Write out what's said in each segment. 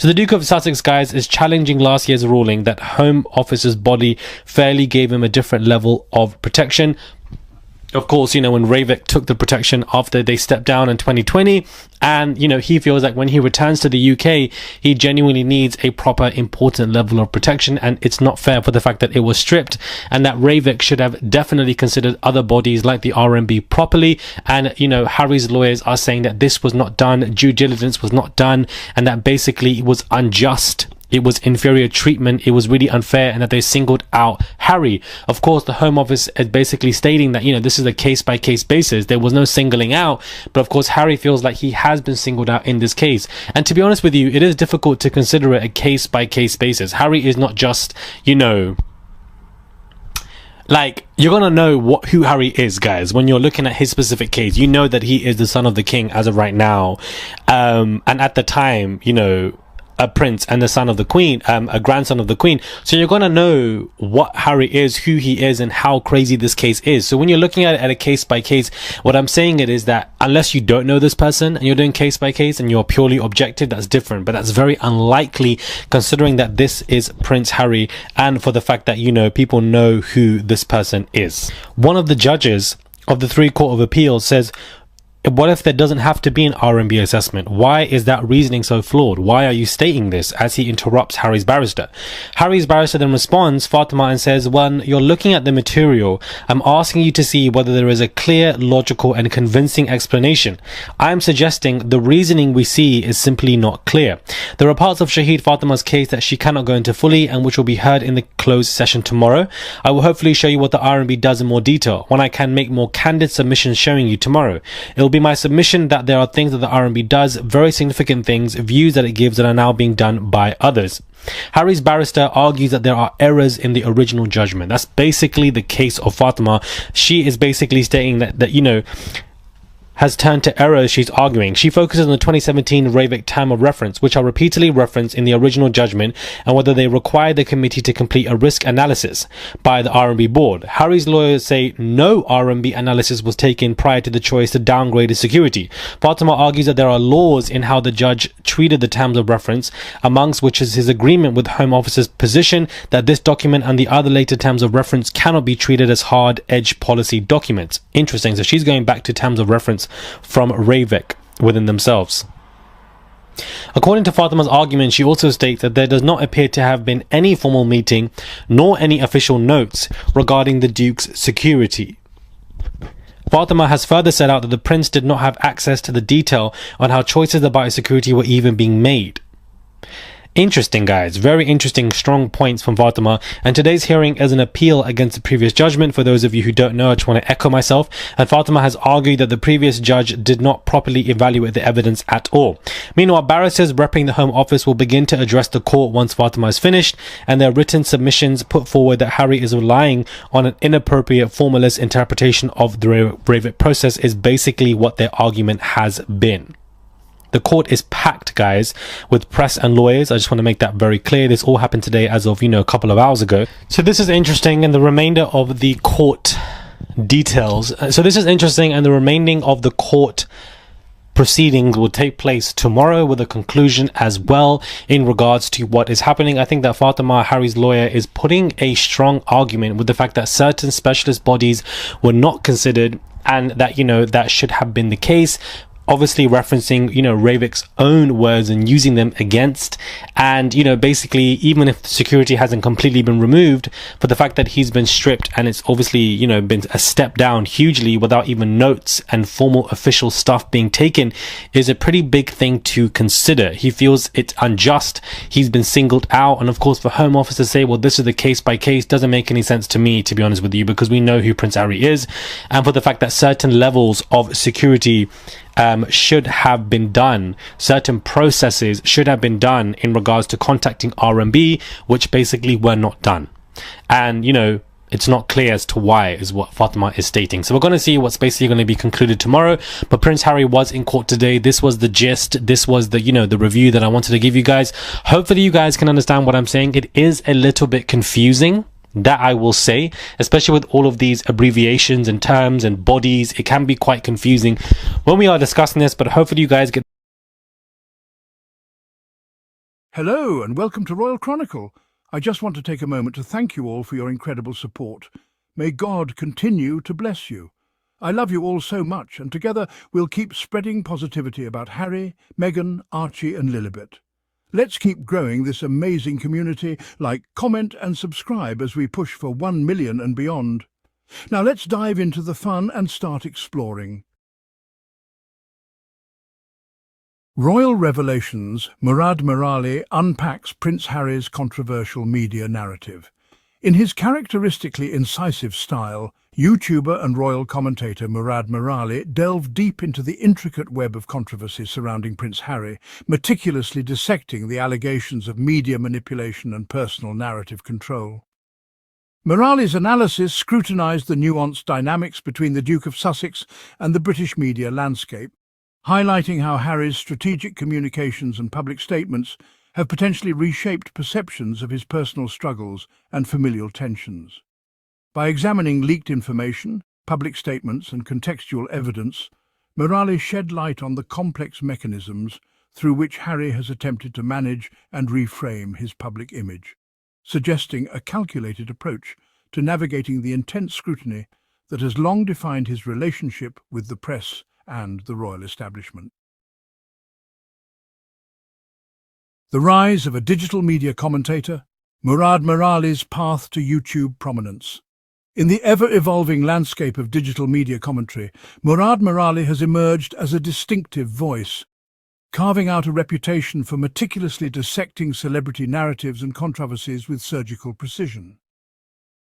So the Duke of Sussex, guys, is challenging last year's ruling that Home Office's body fairly gave him a different level of protection. Of course, you know, when Reykjavik took the protection after they stepped down in 2020, and, you know, he feels like when he returns to the UK, he genuinely needs a proper, important level of protection, and it's not fair for the fact that it was stripped, and that Reykjavik should have definitely considered other bodies like the RMB properly. And, you know, Harry's lawyers are saying that this was not done, due diligence was not done, and that basically it was unjust. It was inferior treatment, it was really unfair, and that they singled out Harry. Of course, the Home Office is basically stating that, you know, this is a case-by-case basis. There was no singling out, but of course, Harry feels like he has been singled out in this case. And to be honest with you, it is difficult to consider it a case-by-case basis. Harry is not just, you know, like, you're gonna know who Harry is, guys, when you're looking at his specific case. You know that he is the son of the king as of right now. And at the time, you know, a prince and the son of the queen, a grandson of the queen. So you're going to know what Harry is, who he is, and how crazy this case is. So when you're looking at it at a case by case, what I'm saying is that unless you don't know this person and you're doing case by case and you're purely objective, that's different. But that's very unlikely considering that this is Prince Harry, and for the fact that, you know, people know who this person is. One of the judges of the 3 Court of Appeals says, what if there doesn't have to be an RMB assessment? Why is that reasoning so flawed? Why are you stating this? As he interrupts Harry's barrister. Harry's barrister then responds, Fatima, and says, when you're looking at the material, I'm asking you to see whether there is a clear, logical, and convincing explanation. I'm suggesting the reasoning we see is simply not clear. There are parts of Shahid Fatima's case that she cannot go into fully and which will be heard in the closed session tomorrow. I will hopefully show you what the RMB does in more detail when I can make more candid submissions showing you tomorrow. It will be my submission that there are things that the RMB does, very significant things, views that it gives that are now being done by others. Harry's barrister argues that there are errors in the original judgment. That's basically the case of Fatima. She is basically stating that you know, has turned to errors she's arguing. She focuses on the 2017 Reykjavik term of reference, which are repeatedly referenced in the original judgment, and whether they require the committee to complete a risk analysis by the RMB board. Harry's lawyers say no RMB analysis was taken prior to the choice to downgrade his security. Fatima argues that there are laws in how the judge treated the terms of reference, amongst which is his agreement with Home Office's position that this document and the other later terms of reference cannot be treated as hard-edge policy documents. Interesting. So she's going back to terms of reference from Reykjavik within themselves. According to Fatima's argument, she also states that there does not appear to have been any formal meeting nor any official notes regarding the Duke's security. Fatima has further set out that the prince did not have access to the detail on how choices about his security were even being made. Interesting, guys. Very interesting, strong points from Fatima. And today's hearing is an appeal against the previous judgment. For those of you who don't know, I just want to echo myself. And Fatima has argued that the previous judge did not properly evaluate the evidence at all. Meanwhile, barristers representing the Home Office will begin to address the court once Fatima is finished, and their written submissions put forward that Harry is relying on an inappropriate formalist interpretation of the Reykjavik process is basically what their argument has been. The court is packed, guys, with press and lawyers. I just want to make that very clear. This all happened today as of, you know, a couple of hours ago. So this is interesting, and the remainder of the court details. So this is interesting, and the remaining of the court proceedings will take place tomorrow with a conclusion as well in regards to what is happening. I think that Fatima, Harry's lawyer, is putting a strong argument with the fact that certain specialist bodies were not considered, and that, you know, that should have been the case. Obviously referencing, you know, Reykjavik's own words and using them against, and, you know, basically, even if the security hasn't completely been removed, for the fact that he's been stripped, and it's obviously, you know, been a step down hugely without even notes and formal official stuff being taken, is a pretty big thing to consider. He feels it's unjust. He's been singled out, and of course for Home Office to say, well, this is the case by case, doesn't make any sense to me, to be honest with you, because we know who Prince Harry is, and for the fact that certain levels of security should have been done, certain processes should have been done in regards to contacting RMB, which basically were not done. And, you know, it's not clear as to why, is what Fatima is stating. So we're going to see what's basically going to be concluded tomorrow. But Prince Harry was in court today. This was the gist. This was the, you know, the review that I wanted to give you guys. Hopefully you guys can understand what I'm saying. It is a little bit confusing, that I will say, especially with all of these abbreviations and terms and bodies. It can be quite confusing when we are discussing this, but hopefully you guys get Hello and welcome to Royal Chronicle. I just want to take a moment to thank you all for your incredible support. May God continue to bless you. I love you all so much, and together we'll keep spreading positivity about Harry, Meghan, Archie and Lilibet. Let's keep growing this amazing community. Like, comment and subscribe as we push for 1 million and beyond. Now let's dive into the fun and start exploring. Royal Revelations, Murad Merali unpacks Prince Harry's controversial media narrative. In his characteristically incisive style, YouTuber and royal commentator Murad Merali delved deep into the intricate web of controversy surrounding Prince Harry, meticulously dissecting the allegations of media manipulation and personal narrative control. Merali's analysis scrutinized the nuanced dynamics between the Duke of Sussex and the British media landscape, highlighting how Harry's strategic communications and public statements have potentially reshaped perceptions of his personal struggles and familial tensions. By examining leaked information, public statements and contextual evidence, Merali shed light on the complex mechanisms through which Harry has attempted to manage and reframe his public image, suggesting a calculated approach to navigating the intense scrutiny that has long defined his relationship with the press and the royal establishment. The rise of a digital media commentator, Murad Merali's path to YouTube prominence. In the ever-evolving landscape of digital media commentary, Murad Merali has emerged as a distinctive voice, carving out a reputation for meticulously dissecting celebrity narratives and controversies with surgical precision.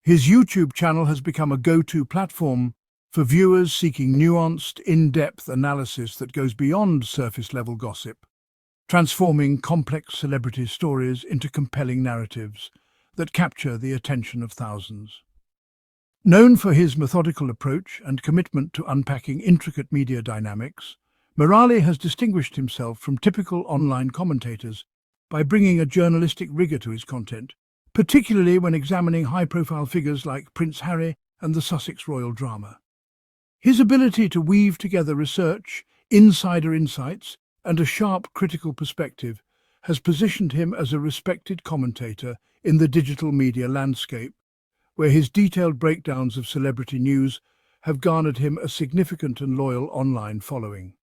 His YouTube channel has become a go-to platform for viewers seeking nuanced, in-depth analysis that goes beyond surface-level gossip, transforming complex celebrity stories into compelling narratives that capture the attention of thousands. Known for his methodical approach and commitment to unpacking intricate media dynamics, Merali has distinguished himself from typical online commentators by bringing a journalistic rigor to his content, particularly when examining high-profile figures like Prince Harry and the Sussex royal drama. His ability to weave together research, insider insights, and a sharp critical perspective has positioned him as a respected commentator in the digital media landscape, where his detailed breakdowns of celebrity news have garnered him a significant and loyal online following.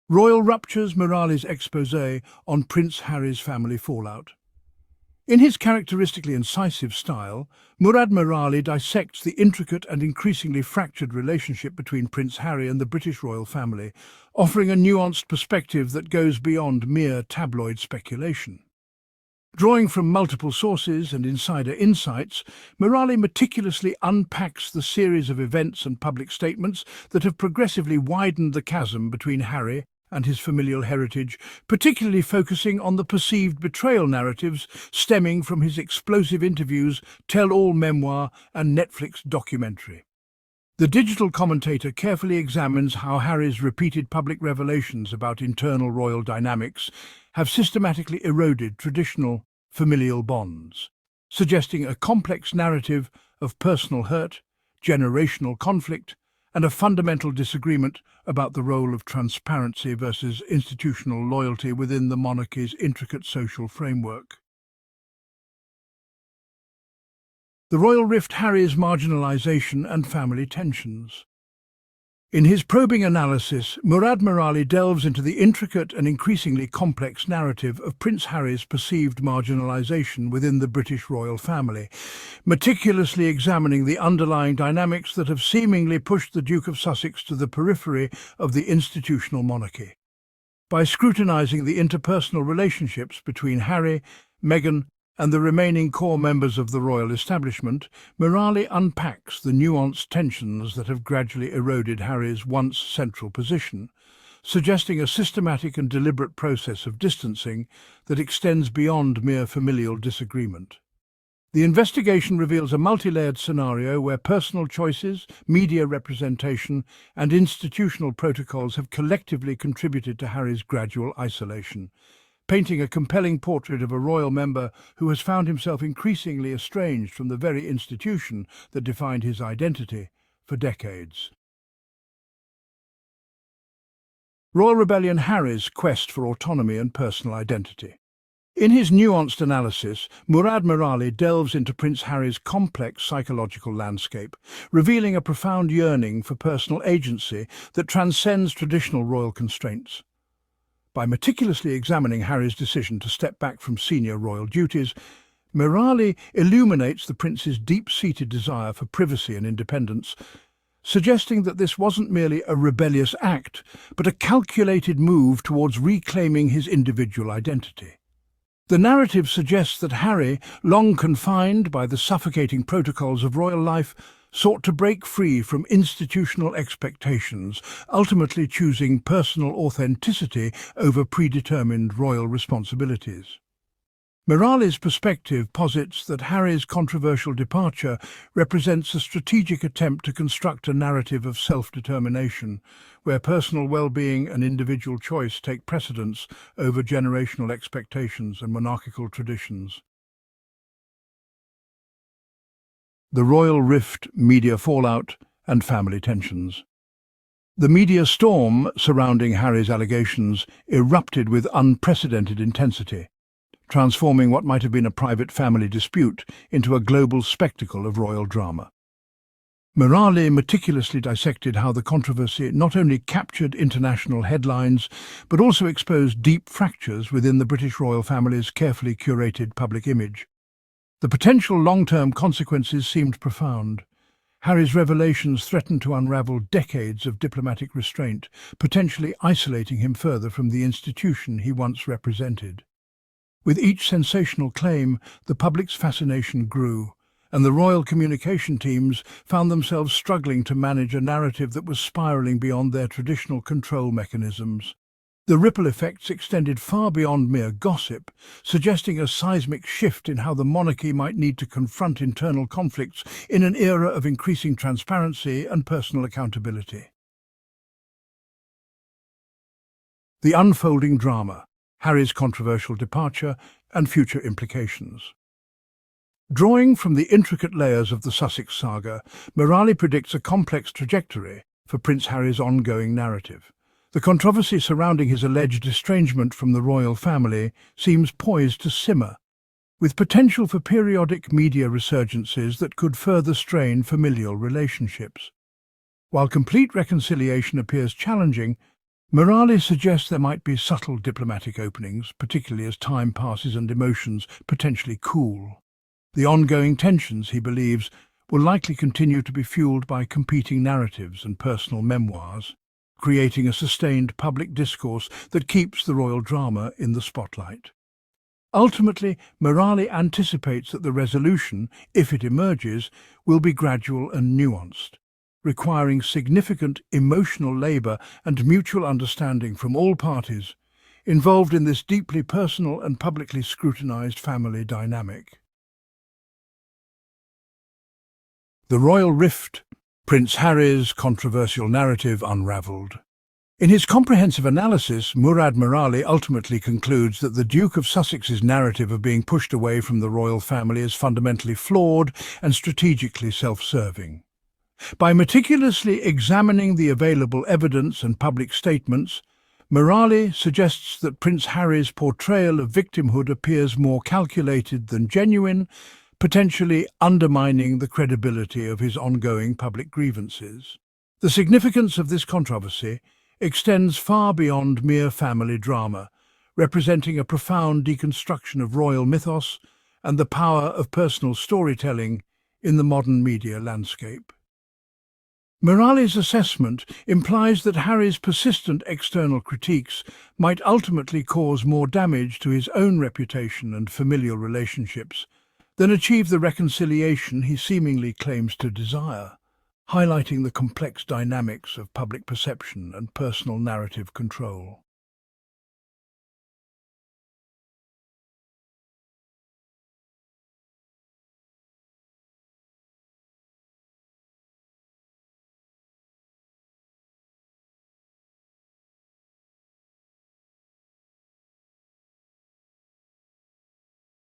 Royal ruptures Merali's exposé on Prince Harry's family fallout. In his characteristically incisive style, Murad Merali dissects the intricate and increasingly fractured relationship between Prince Harry and the British royal family, offering a nuanced perspective that goes beyond mere tabloid speculation. Drawing from multiple sources and insider insights, Merali meticulously unpacks the series of events and public statements that have progressively widened the chasm between Harry and his familial heritage, particularly focusing on the perceived betrayal narratives stemming from his explosive interviews, tell-all memoir and Netflix documentary. The digital commentator carefully examines how Harry's repeated public revelations about internal royal dynamics have systematically eroded traditional familial bonds, suggesting a complex narrative of personal hurt, generational conflict, and a fundamental disagreement about the role of transparency versus institutional loyalty within the monarchy's intricate social framework. The royal rift: Harry's marginalisation and family tensions. In his probing analysis, Murad Merali delves into the intricate and increasingly complex narrative of Prince Harry's perceived marginalisation within the British royal family, meticulously examining the underlying dynamics that have seemingly pushed the Duke of Sussex to the periphery of the institutional monarchy. By scrutinising the interpersonal relationships between Harry, Meghan, and the remaining core members of the royal establishment, Merali unpacks the nuanced tensions that have gradually eroded Harry's once central position, suggesting a systematic and deliberate process of distancing that extends beyond mere familial disagreement. The investigation reveals a multi-layered scenario where personal choices, media representation, and institutional protocols have collectively contributed to Harry's gradual isolation, painting a compelling portrait of a royal member who has found himself increasingly estranged from the very institution that defined his identity for decades. Royal Rebellion Harry's quest for autonomy and personal identity. In his nuanced analysis, Murad Merali delves into Prince Harry's complex psychological landscape, revealing a profound yearning for personal agency that transcends traditional royal constraints. By meticulously examining Harry's decision to step back from senior royal duties, Merali illuminates the prince's deep-seated desire for privacy and independence, suggesting that this wasn't merely a rebellious act, but a calculated move towards reclaiming his individual identity. The narrative suggests that Harry, long confined by the suffocating protocols of royal life, sought to break free from institutional expectations, ultimately choosing personal authenticity over predetermined royal responsibilities. Merali's perspective posits that Harry's controversial departure represents a strategic attempt to construct a narrative of self-determination, where personal well-being and individual choice take precedence over generational expectations and monarchical traditions. The royal rift, media fallout, and family tensions. The media storm surrounding Harry's allegations erupted with unprecedented intensity, transforming what might have been a private family dispute into a global spectacle of royal drama. Merali meticulously dissected how the controversy not only captured international headlines, but also exposed deep fractures within the British royal family's carefully curated public image. The potential long-term consequences seemed profound. Harry's revelations threatened to unravel decades of diplomatic restraint, potentially isolating him further from the institution he once represented. With each sensational claim, the public's fascination grew, and the royal communication teams found themselves struggling to manage a narrative that was spiralling beyond their traditional control mechanisms. The ripple effects extended far beyond mere gossip, suggesting a seismic shift in how the monarchy might need to confront internal conflicts in an era of increasing transparency and personal accountability. The unfolding drama. Harry's controversial departure and future implications. Drawing from the intricate layers of the Sussex saga, Merali predicts a complex trajectory for Prince Harry's ongoing narrative. The controversy surrounding his alleged estrangement from the royal family seems poised to simmer, with potential for periodic media resurgences that could further strain familial relationships. While complete reconciliation appears challenging, Merali suggests there might be subtle diplomatic openings, particularly as time passes and emotions potentially cool. The ongoing tensions, he believes, will likely continue to be fueled by competing narratives and personal memoirs, creating a sustained public discourse that keeps the royal drama in the spotlight. Ultimately, Merali anticipates that the resolution, if it emerges, will be gradual and nuanced, requiring significant emotional labour and mutual understanding from all parties involved in this deeply personal and publicly scrutinised family dynamic. The royal rift, Prince Harry's controversial narrative unravelled. In his comprehensive analysis, Murad Merali ultimately concludes that the Duke of Sussex's narrative of being pushed away from the royal family is fundamentally flawed and strategically self-serving. By meticulously examining the available evidence and public statements, Merali suggests that Prince Harry's portrayal of victimhood appears more calculated than genuine, potentially undermining the credibility of his ongoing public grievances. The significance of this controversy extends far beyond mere family drama, representing a profound deconstruction of royal mythos and the power of personal storytelling in the modern media landscape. Merali's assessment implies that Harry's persistent external critiques might ultimately cause more damage to his own reputation and familial relationships than achieve the reconciliation he seemingly claims to desire, highlighting the complex dynamics of public perception and personal narrative control.